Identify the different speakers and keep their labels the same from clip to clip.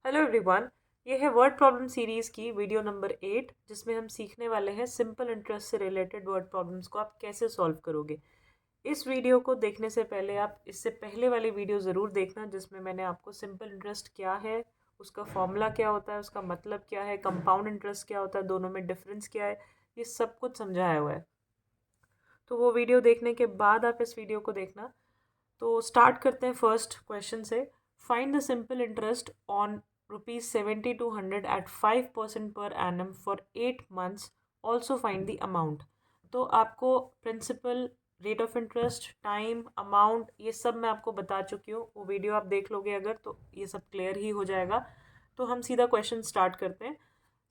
Speaker 1: Hello everyone, ये है word problem series की वीडियो नंबर 8 जिसमें हम सीखने वाले हैं सिंपल इंटरेस्ट से रिलेटेड वर्ड प्रॉब्लम्स को आप कैसे सॉल्व करोगे। इस वीडियो को देखने से पहले आप इससे पहले वाली वीडियो ज़रूर देखना जिसमें मैंने आपको सिंपल इंटरेस्ट क्या है, उसका फॉर्मूला क्या होता है, उसका मतलब क्या है, कंपाउंड इंटरेस्ट क्या होता है, दोनों में डिफरेंस क्या है, ये सब कुछ समझाया हुआ है। तो वो वीडियो देखने के बाद आप इस वीडियो को देखना। तो स्टार्ट करते हैं फर्स्ट क्वेश्चन से। Find the simple interest on ₹7200 at 5% per annum for 8 months। Also find the amount. तो आपको principal, rate of interest, time, amount, ये सब मैं आपको बता चुकी हूँ। वो वीडियो आप देख लोगे अगर तो ये सब क्लियर ही हो जाएगा। तो हम सीधा क्वेश्चन स्टार्ट करते हैं।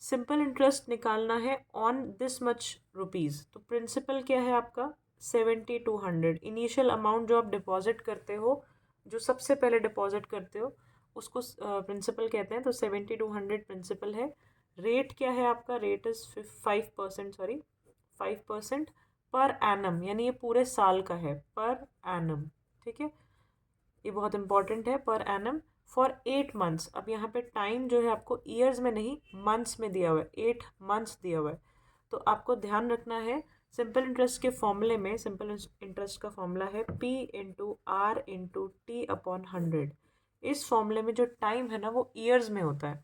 Speaker 1: सिंपल इंटरेस्ट निकालना है ऑन दिस मच रुपीज़। तो प्रिंसिपल क्या है आपका 7200। इनिशियल अमाउंट जो आप डिपॉजिट करते हो, जो सबसे पहले डिपॉजिट करते हो उसको प्रिंसिपल कहते हैं। तो 7200 प्रिंसिपल है। रेट क्या है आपका, rate is 5%, sorry 5% per annum, यानी ये पूरे साल का है, पर एनम। ठीक है, ये बहुत इंपॉर्टेंट है, पर एनम फॉर 8 months। अब यहाँ पे टाइम जो है आपको ईयर्स में नहीं मंथ्स में दिया हुआ है, 8 months दिया हुआ है। तो आपको ध्यान रखना है सिंपल इंटरेस्ट के फॉर्मूले में, सिंपल इंटरेस्ट का फॉर्मूला है P/R/T/100। इस फॉर्मूले में जो टाइम है ना वो ईयर्स में होता है।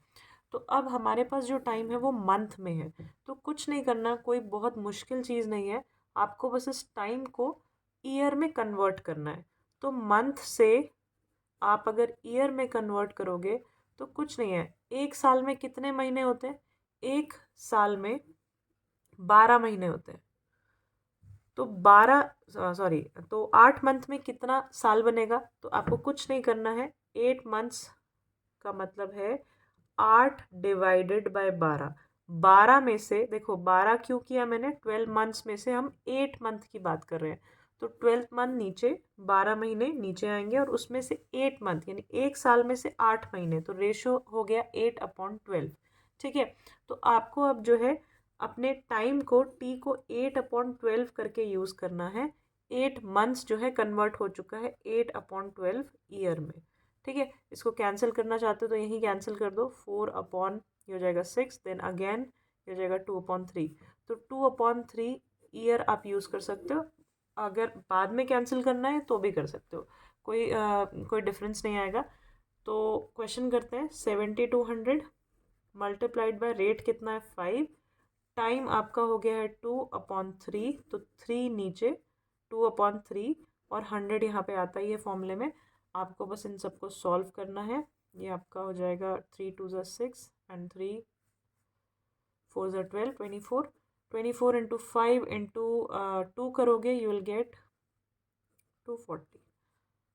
Speaker 1: तो अब हमारे पास जो टाइम है वो मंथ में है। तो कुछ नहीं करना, कोई बहुत मुश्किल चीज़ नहीं है। आपको बस इस टाइम को ईयर में कन्वर्ट करना है। तो मंथ से आप अगर ईयर में कन्वर्ट करोगे तो कुछ नहीं है। एक साल में कितने महीने होते हैं? एक साल में 12 महीने होते हैं। तो 8 मंथ में कितना साल बनेगा? तो आपको कुछ नहीं करना है। 8 months का मतलब है 8/12। 12 में से देखो, 12 क्यों किया मैंने, 12 months में से हम 8 month की बात कर रहे हैं। तो 12 month नीचे, 12 महीने नीचे आएंगे और उसमें से 8 month यानी एक साल में से 8 महीने। तो रेशो हो गया 8/12। ठीक है, तो आपको अब जो है अपने टाइम को, टी को 8/12 करके यूज़ करना है। 8 months जो है कन्वर्ट हो चुका है 8/12 ईयर में। ठीक है, इसको कैंसिल करना चाहते हो तो यहीं कैंसिल कर दो। 4 ये हो जाएगा 6, देन अगेन ये हो जाएगा 2/3। तो 2/3 ईयर आप यूज़ कर सकते हो। अगर बाद में कैंसिल करना है तो भी कर सकते हो, कोई डिफरेंस नहीं आएगा। तो क्वेश्चन करते हैं। 7200 मल्टीप्लाइड बाय रेट कितना है 5, टाइम आपका हो गया है 2/3। तो 3 नीचे, 2/3 और 100 यहाँ पे आता ही है फॉर्मूले में। आपको बस इन सबको सॉल्व करना है। ये आपका हो जाएगा 3 2 6 एंड 3 4 12, 24। 24 इंटू 5 इंटू 2 करोगे यू विल गेट 240।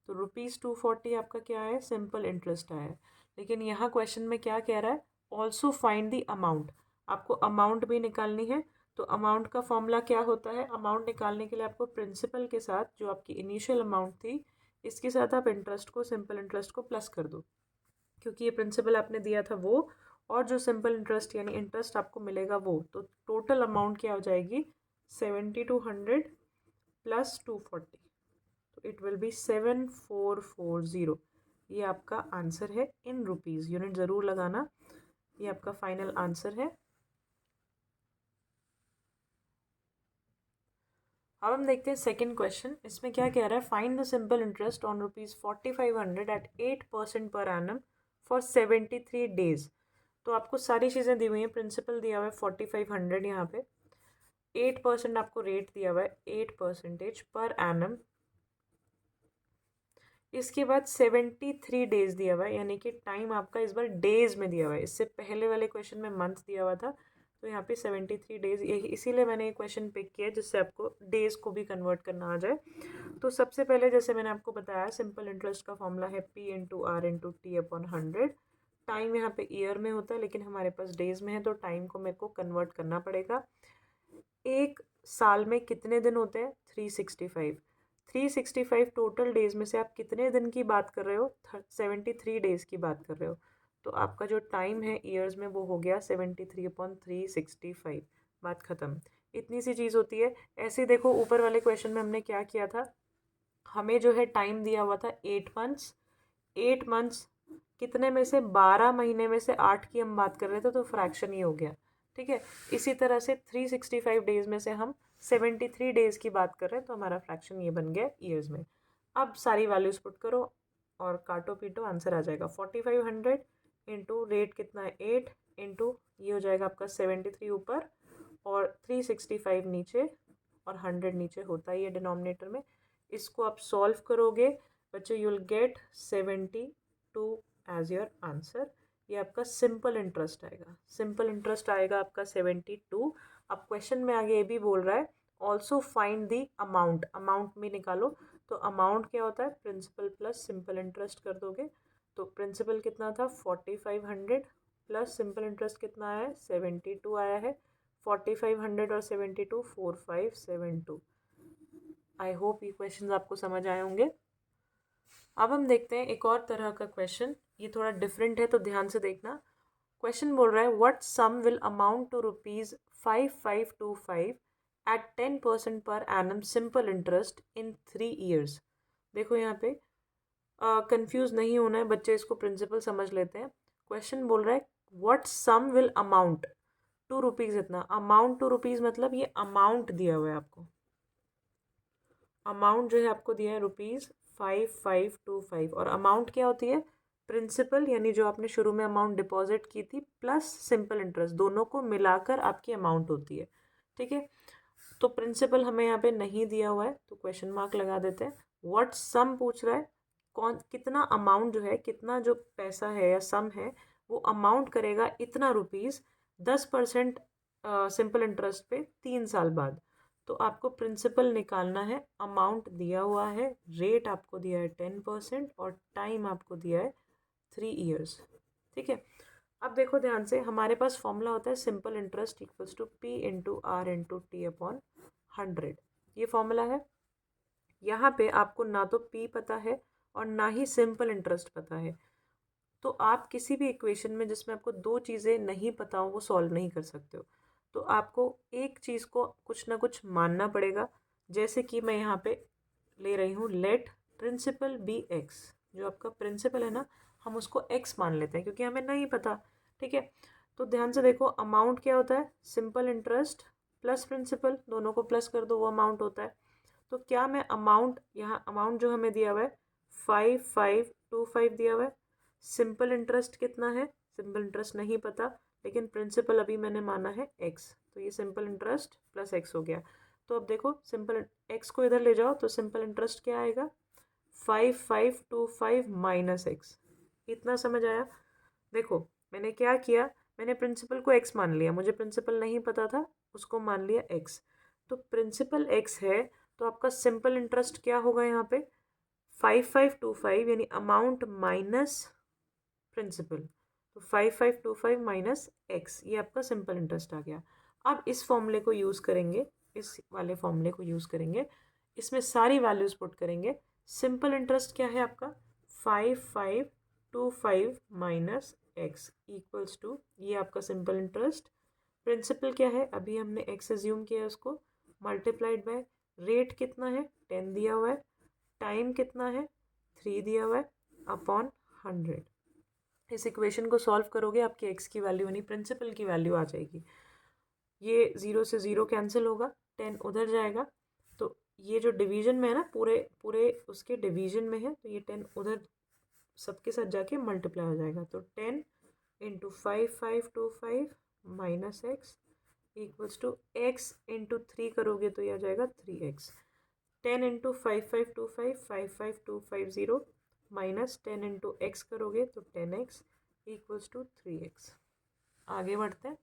Speaker 1: तो ₹240 आपका क्या है, सिंपल इंटरेस्ट आया है। लेकिन यहाँ क्वेश्चन में क्या कह रहा है, ऑल्सो फाइंड द अमाउंट। आपको अमाउंट भी निकालनी है। तो अमाउंट का फॉर्मूला क्या होता है, अमाउंट निकालने के लिए आपको प्रिंसिपल के साथ जो आपकी इनिशियल अमाउंट थी, इसके साथ आप इंटरेस्ट को, सिंपल इंटरेस्ट को प्लस कर दो, क्योंकि ये प्रिंसिपल आपने दिया था वो, और जो सिंपल इंटरेस्ट यानी इंटरेस्ट आपको मिलेगा वो। तो टोटल अमाउंट क्या हो जाएगी, 7200 प्लस 240। तो इट विल बी 7440। ये आपका आंसर है इन रुपीज़। यूनिट ज़रूर लगाना। ये आपका फाइनल आंसर है। अब हम देखते हैं सेकंड क्वेश्चन। इसमें क्या कह रहा है, find the simple interest on ₹4500 at 8% per annum for 73 days. तो आपको सारी चीज़ें दी हुई हैं। प्रिंसिपल दिया हुआ है 4500 यहाँ पे, 8% आपको रेट दिया हुआ है, 8% पर एनम। इसके बाद 73 डेज दिया हुआ है, यानी कि टाइम आपका इस बार डेज में दिया हुआ है। इससे पहले वाले क्वेश्चन में मंथ दिया हुआ था, तो यहाँ पे 73 डेज, यही इसीलिए मैंने ये क्वेश्चन पिक किया जिससे आपको डेज को भी कन्वर्ट करना आ जाए। तो सबसे पहले जैसे मैंने आपको बताया, सिंपल इंटरेस्ट का फॉर्मूला है P/R/T/100। टाइम यहाँ पे ईयर में होता है लेकिन हमारे पास डेज में है, तो टाइम को मेरे को कन्वर्ट करना पड़ेगा। एक साल में कितने दिन होते हैं, 365। 365 टोटल डेज में से आप कितने दिन की बात कर रहे हो, 73 डेज की बात कर रहे हो। तो आपका जो टाइम है ईयर्स में वो हो गया 73/365। बात ख़त्म। इतनी सी चीज़ होती है। ऐसे देखो, ऊपर वाले क्वेश्चन में हमने क्या किया था, हमें जो है टाइम दिया हुआ था 8 months। 8 months कितने में से 12 महीने में से 8 की हम बात कर रहे थे तो फ्रैक्शन ही हो गया, ठीक है। इसी तरह से 365 डेज में से हम 73 डेज की बात कर रहे हैं तो हमारा फ्रैक्शन ये बन गया ईयर्स में। अब सारी वैल्यूज पुट करो और काटो पीटो, आंसर आ जाएगा 4500 इंटू रेट कितना है 8 इंटू ये हो जाएगा आपका 73 ऊपर और 365 नीचे और 100 नीचे होता ही है डिनोमिनेटर में। इसको आप सॉल्व करोगे बच्चों, you will get 72 as your answer. ये आपका सिंपल इंटरेस्ट आएगा, सिंपल इंटरेस्ट आएगा आपका 72। अब क्वेश्चन में आगे ये भी बोल रहा है also find the amount, amount में निकालो। तो अमाउंट क्या होता है, प्रिंसिपल प्लस सिंपल इंटरेस्ट कर दोगे। तो प्रिंसिपल कितना था 4500 प्लस सिंपल इंटरेस्ट कितना आया है 72 आया है। 4500 और 72 4572। आई होप ये क्वेश्चन आपको समझ आए होंगे। अब हम देखते हैं एक और तरह का क्वेश्चन, ये थोड़ा डिफरेंट है तो ध्यान से देखना। क्वेश्चन बोल रहा है what sum will amount to ₹5525 at 10% per annum simple interest in 3 years. देखो यहाँ पे कंफ्यूज नहीं होना है बच्चे, इसको प्रिंसिपल समझ लेते हैं। क्वेश्चन बोल रहा है what sum will amount to rupees, इतना अमाउंट टू रुपीज़ मतलब ये अमाउंट दिया हुआ है आपको, अमाउंट जो है आपको दिया है ₹5525 और अमाउंट क्या होती है, प्रिंसिपल यानी जो आपने शुरू में अमाउंट डिपॉजिट की थी प्लस सिंपल इंटरेस्ट, दोनों को मिलाकर आपकी अमाउंट होती है, ठीक है। तो प्रिंसिपल हमें यहाँ पे नहीं दिया हुआ है तो क्वेश्चन मार्क लगा देते हैं। व्हाट सम पूछ रहा है, कौन कितना अमाउंट जो है, कितना जो पैसा है या सम है वो अमाउंट करेगा इतना रुपीज़ 10% सिंपल इंटरेस्ट पे 3 साल बाद। तो आपको प्रिंसिपल निकालना है, अमाउंट दिया हुआ है, रेट आपको दिया है 10% और टाइम आपको दिया है 3 ईयर्स, ठीक है। अब देखो ध्यान से, हमारे पास फॉर्मूला होता है simple interest equals to P into R into T upon 100, ये फॉर्मूला है। यहाँ पे आपको ना तो P पता है और ना ही सिंपल इंटरेस्ट पता है, तो आप किसी भी इक्वेशन में जिसमें आपको दो चीज़ें नहीं पता हो वो सॉल्व नहीं कर सकते हो। तो आपको एक चीज़ को कुछ ना कुछ मानना पड़ेगा, जैसे कि मैं यहाँ पे ले रही हूँ लेट प्रिंसिपल बी एक्स, जो आपका प्रिंसिपल है ना हम उसको एक्स मान लेते हैं क्योंकि हमें नहीं पता, ठीक है। तो ध्यान से देखो अमाउंट क्या होता है, सिंपल इंटरेस्ट प्लस प्रिंसिपल, दोनों को प्लस कर दो वो अमाउंट होता है। तो क्या मैं अमाउंट, यहाँ अमाउंट जो हमें दिया हुआ है 5525 दिया हुआ है, सिंपल इंटरेस्ट कितना है, सिंपल इंटरेस्ट नहीं पता लेकिन प्रिंसिपल अभी मैंने माना है एक्स, तो ये सिंपल इंटरेस्ट प्लस एक्स हो गया। तो अब देखो सिंपल एक्स को इधर ले जाओ तो सिंपल इंटरेस्ट क्या आएगा 5525 माइनस एक्स, इतना समझ आया। देखो मैंने क्या किया, मैंने प्रिंसिपल को एक्स मान लिया, मुझे प्रिंसिपल नहीं पता था उसको मान लिया एक्स। तो प्रिंसिपल एक्स है तो आपका सिंपल इंटरेस्ट क्या होगा यहाँ पे 5525 यानी अमाउंट माइनस प्रिंसिपल, तो 5525 माइनस एक्स, ये आपका सिंपल इंटरेस्ट आ गया। अब इस फॉर्मूले को यूज़ करेंगे, इस वाले फॉर्मूले को यूज़ करेंगे, इसमें सारी वैल्यूज़ पुट करेंगे। सिंपल इंटरेस्ट क्या है आपका 5525 माइनस एक्स इक्वल्स टू, ये आपका सिंपल इंटरेस्ट। प्रिंसिपल क्या है, अभी हमने एक्स एज्यूम किया है उसको, मल्टीप्लाइड बाय रेट कितना है 10 दिया हुआ है, टाइम कितना है 3 दिया हुआ है अपॉन 100। इस इक्वेशन को सॉल्व करोगे आपकी एक्स की वैल्यू यानी प्रिंसिपल की वैल्यू आ जाएगी। ये 0 से 0 कैंसिल होगा, 10 उधर जाएगा, तो ये जो डिवीजन में है ना पूरे पूरे उसके डिवीजन में है तो ये 10 उधर सबके साथ जाके मल्टीप्लाई हो जाएगा। तो 10 into 5525 minus X equals to X into 3 करोगे तो ये आ जाएगा 3x। 10 into 5525 55250 minus 10 into x करोगे तो 10x इक्वल्स टू 3x। आगे बढ़ते हैं,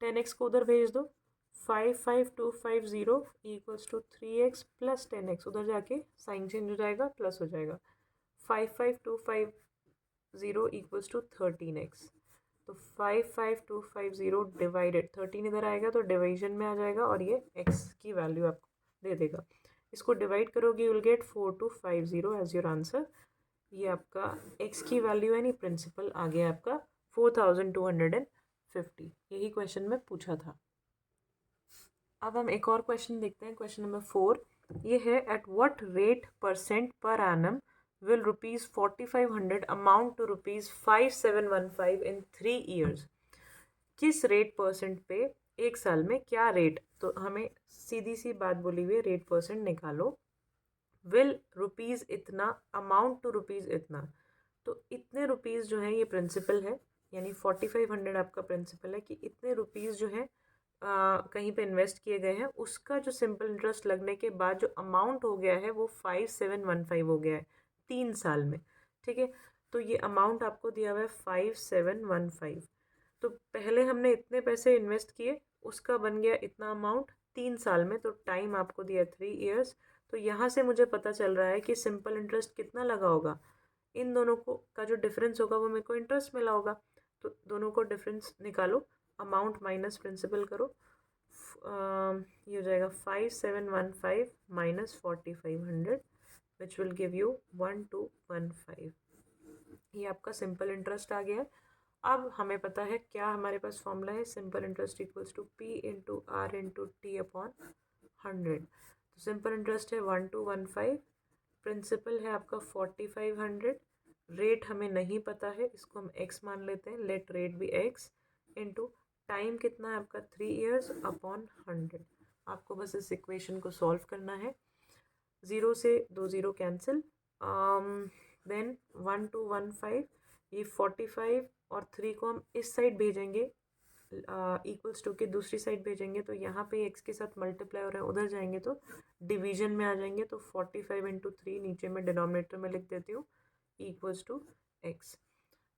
Speaker 1: 10x को उधर भेज दो, 55250 equals to 3x plus 10x, उधर जाके साइन चेंज हो जाएगा प्लस हो जाएगा, 55250 इक्वल्स टू 13x। तो 55250 डिवाइडेड 13 इधर आएगा तो डिवीजन में आ जाएगा और ये x की वैल्यू आपको दे देगा। इसको डिवाइड करोगे you will get 4250 as your answer. ये आपका x की वैल्यू है, नहीं प्रिंसिपल आ गया आपका 4250। यही क्वेश्चन में पूछा था। अब हम एक और क्वेश्चन देखते हैं, क्वेश्चन नंबर 4। ये है eight what rate percent per annum will rupees 4500 amount to rupees 5715 in 3 years? किस रेट परसेंट पे एक साल में क्या रेट, तो हमें सीधी सी बात बोली हुई है रेट परसेंट निकालो। विल रुपीज़ इतना अमाउंट टू रुपीज़ इतना, तो इतने रुपीज़ जो है ये प्रिंसिपल है, यानी 4500 आपका प्रिंसिपल है कि इतने रुपीज़ जो है कहीं पे इन्वेस्ट किए गए हैं, उसका जो सिंपल इंटरेस्ट लगने के बाद जो अमाउंट हो गया है वो 5715 हो गया है 3 साल में। ठीक है, तो ये अमाउंट आपको दिया हुआ है 5715। तो पहले हमने इतने पैसे इन्वेस्ट किए, उसका बन गया इतना अमाउंट 3 साल में, तो टाइम आपको दिया 3 ईयर्स। तो यहाँ से मुझे पता चल रहा है कि सिंपल इंटरेस्ट कितना लगा होगा, इन दोनों को का जो डिफरेंस होगा वो मेरे को इंटरेस्ट मिला होगा। तो दोनों को डिफरेंस निकालो, अमाउंट माइनस प्रिंसिपल करो, ये हो जाएगा 5715 minus 4500 which will give you 1215। ये आपका सिंपल इंटरेस्ट आ गया है। अब हमें पता है क्या हमारे पास फॉर्मूला है, simple interest equals to P into R into T upon 100। तो सिंपल इंटरेस्ट है 1215, प्रिंसिपल है आपका 4500, रेट हमें नहीं पता है, इसको हम x मान लेते हैं, लेट रेट भी x, इंटू टाइम कितना है आपका 3 ईयर्स अपॉन 100। आपको बस इस इक्वेशन को सॉल्व करना है। 0 से 2 0 कैंसिल, देन 1215, ये 45 और 3 को हम इस साइड भेजेंगे, इक्वल्स टू के दूसरी साइड भेजेंगे, तो यहाँ पे x के साथ मल्टीप्लाई हो रहा है, उधर जाएंगे तो डिवीजन में आ जाएंगे, तो 45 इंटू 3 नीचे में डिनोमिनेटर में लिख देती हूँ इक्वल्स टू x।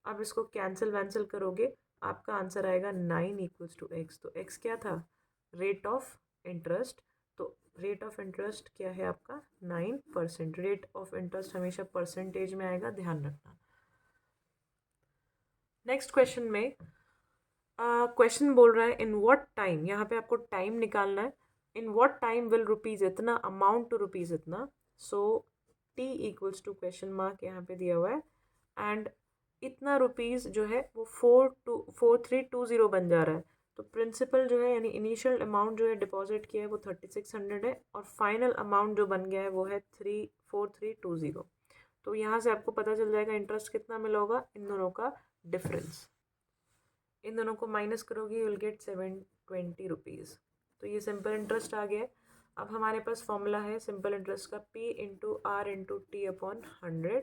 Speaker 1: अब इसको कैंसिल वैंसिल करोगे, आपका आंसर आएगा 9 इक्वल्स टू x। तो x क्या था, रेट ऑफ इंटरेस्ट, तो रेट ऑफ इंटरेस्ट क्या है आपका 9%। रेट ऑफ इंटरेस्ट हमेशा परसेंटेज में आएगा, ध्यान रखना। नेक्स्ट क्वेश्चन में क्वेश्चन बोल रहा है इन व्हाट टाइम, यहाँ पे आपको टाइम निकालना है। In what time will rupees इतना अमाउंट टू रुपीज़ इतना, so T equals to question mark यहाँ पे दिया हुआ है, एंड इतना रुपीज़ जो है वो 4320 बन जा रहा है। तो प्रिंसिपल जो है यानी इनिशियल अमाउंट जो है डिपॉजिट किया है वो 3600 है, और फाइनल अमाउंट जो बन गया है वो है 4320। तो यहाँ से आपको पता चल जाएगा इंटरेस्ट कितना मिला होगा, इन दोनों का डिफरेंस, इन दोनों को माइनस करोगे यू विल गेट 720 रुपीज़। तो ये सिंपल इंटरेस्ट आ गया है। अब हमारे पास फॉर्मूला है सिंपल इंटरेस्ट का P into R into T upon 100।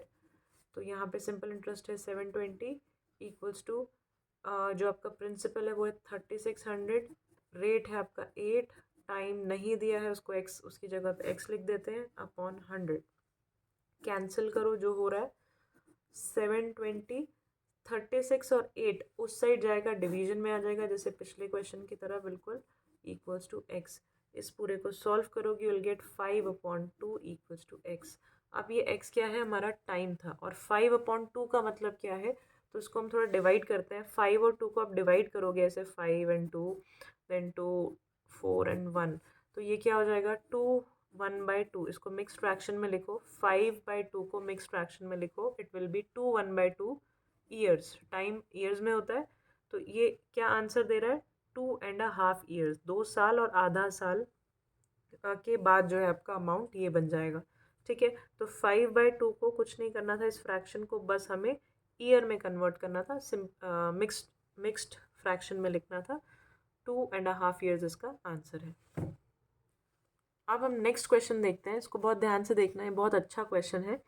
Speaker 1: तो यहाँ पे सिंपल इंटरेस्ट है 720 इक्वल्स टू जो आपका प्रिंसिपल है वो है 3600, रेट है आपका 8, टाइम नहीं दिया है, उसको x उसकी जगह पे x लिख देते हैं अपॉन 100। कैंसिल करो, जो हो रहा है 720, 36 और 8 उस साइड जाएगा, डिवीजन में आ जाएगा जैसे पिछले क्वेश्चन की तरह बिल्कुल, इक्वल्स टू x। इस पूरे को सॉल्व करोगे will get 5/2 equals to x। अब ये x क्या है, हमारा टाइम था, और 5/2 का मतलब क्या है, तो इसको हम थोड़ा डिवाइड करते हैं। 5 और 2 को आप डिवाइड करोगे ऐसे 5 and 2 देन 2 4 and 1, तो ये क्या हो जाएगा 2 1/2। इसको मिक्स फ्रैक्शन में लिखो, 5/2 को मिक्स फ्रैक्शन में लिखो, it will be 2 1/2 years, time years में होता है। तो ये क्या आंसर दे रहा है 2.5 ईयर्स, 2 साल और आधा साल के बाद जो है आपका अमाउंट ये बन जाएगा। ठीक है, तो 5/2 को कुछ नहीं करना था, इस फ्रैक्शन को बस हमें ईयर में कन्वर्ट करना था, मिक्स्ड फ्रैक्शन में लिखना था। 2.5 ईयर्स इसका आंसर है। अब हम नेक्स्ट क्वेश्चन देखते हैं, इसको बहुत ध्यान से देखना है, बहुत अच्छा क्वेश्चन है।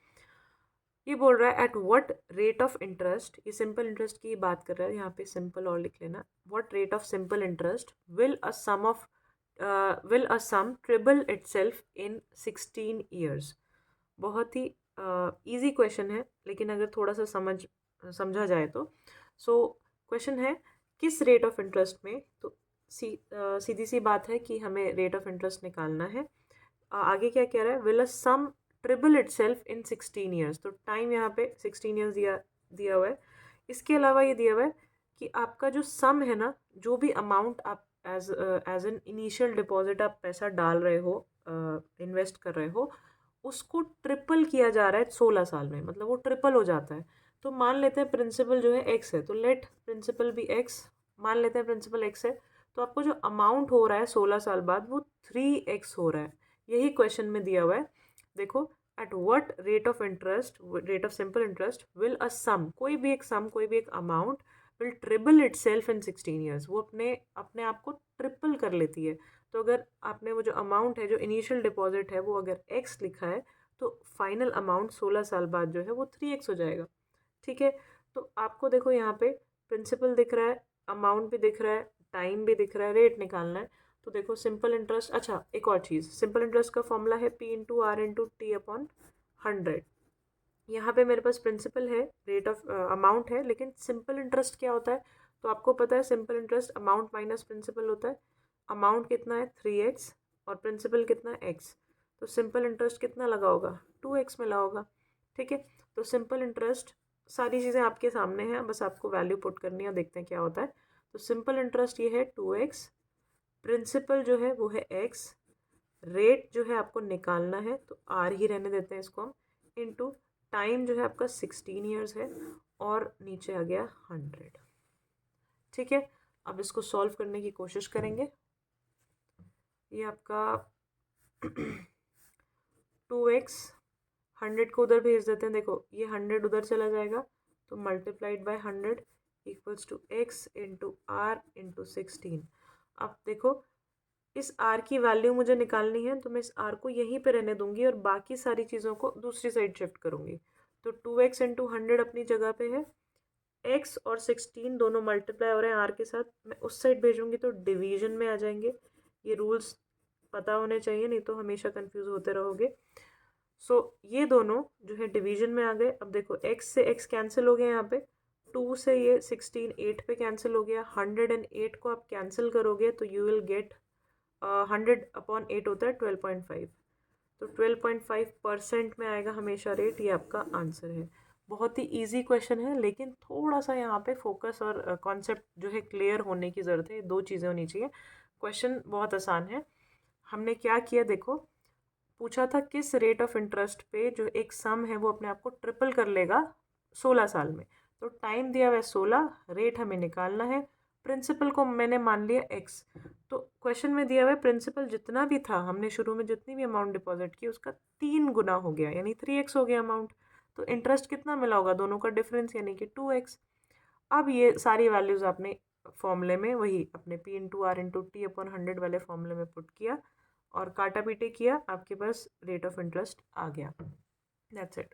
Speaker 1: ये बोल रहा है eight what rate of interest, ये सिंपल इंटरेस्ट की बात कर रहा है, यहाँ पे सिंपल और लिख लेना, what rate of simple interest will a sum triple itself in 16 years. बहुत ही इजी क्वेश्चन है, लेकिन अगर थोड़ा सा समझा जाए तो, सो क्वेश्चन है किस रेट ऑफ इंटरेस्ट में, तो सीधी सी बात है कि हमें रेट ऑफ इंटरेस्ट निकालना है। आगे क्या कह रहा है, will a sum triple itself in 16 years, तो टाइम यहाँ पे 16 ईयर्स दिया हुआ है। इसके अलावा ये दिया हुआ है कि आपका जो सम है ना, जो भी अमाउंट आप एज एन इनिशियल डिपॉजिट आप पैसा डाल रहे हो, इन्वेस्ट कर रहे हो, उसको ट्रिपल किया जा रहा है 16 साल में, मतलब वो ट्रिपल हो जाता है। तो मान लेते हैं प्रिंसिपल जो है x है, तो लेट प्रिंसिपल भी x, मान लेते हैं प्रिंसिपल x है, तो आपको जो अमाउंट हो रहा है 16 साल बाद वो 3x हो रहा है। यही क्वेश्चन में दिया हुआ है, देखो at what rate of interest, rate of simple interest will a sum, कोई भी एक सम, कोई भी एक amount will triple itself in 16 years, वो अपने अपने आप को ट्रिपल कर लेती है। तो अगर आपने वो जो अमाउंट है, जो इनिशियल डिपॉजिट है, वो अगर x लिखा है तो फाइनल अमाउंट 16 साल बाद जो है वो 3x हो जाएगा। ठीक है, तो आपको देखो यहाँ पे प्रिंसिपल दिख रहा है, अमाउंट भी दिख रहा है, टाइम भी दिख रहा है, रेट निकालना है। तो देखो सिंपल इंटरेस्ट, अच्छा एक और चीज़, सिंपल इंटरेस्ट का फॉर्मूला है P into R into T upon 100। यहाँ पे मेरे पास प्रिंसिपल है, रेट ऑफ अमाउंट है, लेकिन सिंपल इंटरेस्ट क्या होता है? तो आपको पता है simple interest amount minus principal होता है। अमाउंट कितना है 3x और प्रिंसिपल कितना है x, तो सिंपल इंटरेस्ट कितना लगा होगा 2x में लगा होगा। ठीक है, तो सिंपल इंटरेस्ट, सारी चीज़ें आपके सामने हैं, बस आपको वैल्यू पुट करनी है, देखते हैं क्या होता है। तो सिंपल इंटरेस्ट ये है 2x, प्रिंसिपल जो है वो है x, रेट जो है आपको निकालना है तो r ही रहने देते हैं इसको हम, इनटू टाइम जो है आपका 16 ईयर्स है और नीचे आ गया 100। ठीक है, अब इसको सॉल्व करने की कोशिश करेंगे। ये आपका 2x, 100 को उधर भेज देते हैं, देखो ये 100 उधर चला जाएगा तो multiplied by 100 equals to x into R into 16। अब देखो इस r की वैल्यू मुझे निकालनी है तो मैं इस r को यहीं पे रहने दूंगी और बाकी सारी चीज़ों को दूसरी साइड शिफ्ट करूंगी। तो 2x इंटू 100 अपनी जगह पे है, x और 16 दोनों मल्टीप्लाई हो रहे हैं r के साथ, मैं उस साइड भेजूंगी तो डिवीजन में आ जाएंगे। ये रूल्स पता होने चाहिए, नहीं तो हमेशा कंफ्यूज होते रहोगे। सो ये दोनों जो है डिवीजन में आ गए। अब देखो x से x कैंसिल हो गया, यहाँ पे 2 से ये 16 8 पे कैंसिल हो गया, 108 को आप कैंसिल करोगे तो यू विल गेट 100/8 होता है 12.5, तो 12.5% में आएगा हमेशा रेट, ये आपका आंसर है। बहुत ही इजी क्वेश्चन है, लेकिन थोड़ा सा यहाँ पे फोकस और कॉन्सेप्ट जो है क्लियर होने की ज़रूरत है, दो चीज़ें होनी चाहिए। क्वेश्चन बहुत आसान है। हमने क्या किया देखो, पूछा था किस रेट ऑफ इंटरेस्ट पे जो एक सम है वो अपने आप को ट्रिपल कर लेगा 16 साल में। तो टाइम दिया हुआ है 16, रेट हमें निकालना है, प्रिंसिपल को मैंने मान लिया x। तो क्वेश्चन में दिया हुआ है प्रिंसिपल जितना भी था, हमने शुरू में जितनी भी अमाउंट डिपॉजिट की उसका 3 गुना हो गया, यानी 3x हो गया अमाउंट। तो इंटरेस्ट कितना मिला होगा, दोनों का डिफरेंस यानी कि 2x। अब ये सारी वैल्यूज़ आपने फॉर्मूले में वही अपने P into R into T upon 100 वाले फॉर्मूले में पुट किया और काटा पीटे किया, आपके पास रेट ऑफ इंटरेस्ट आ गया। That's it.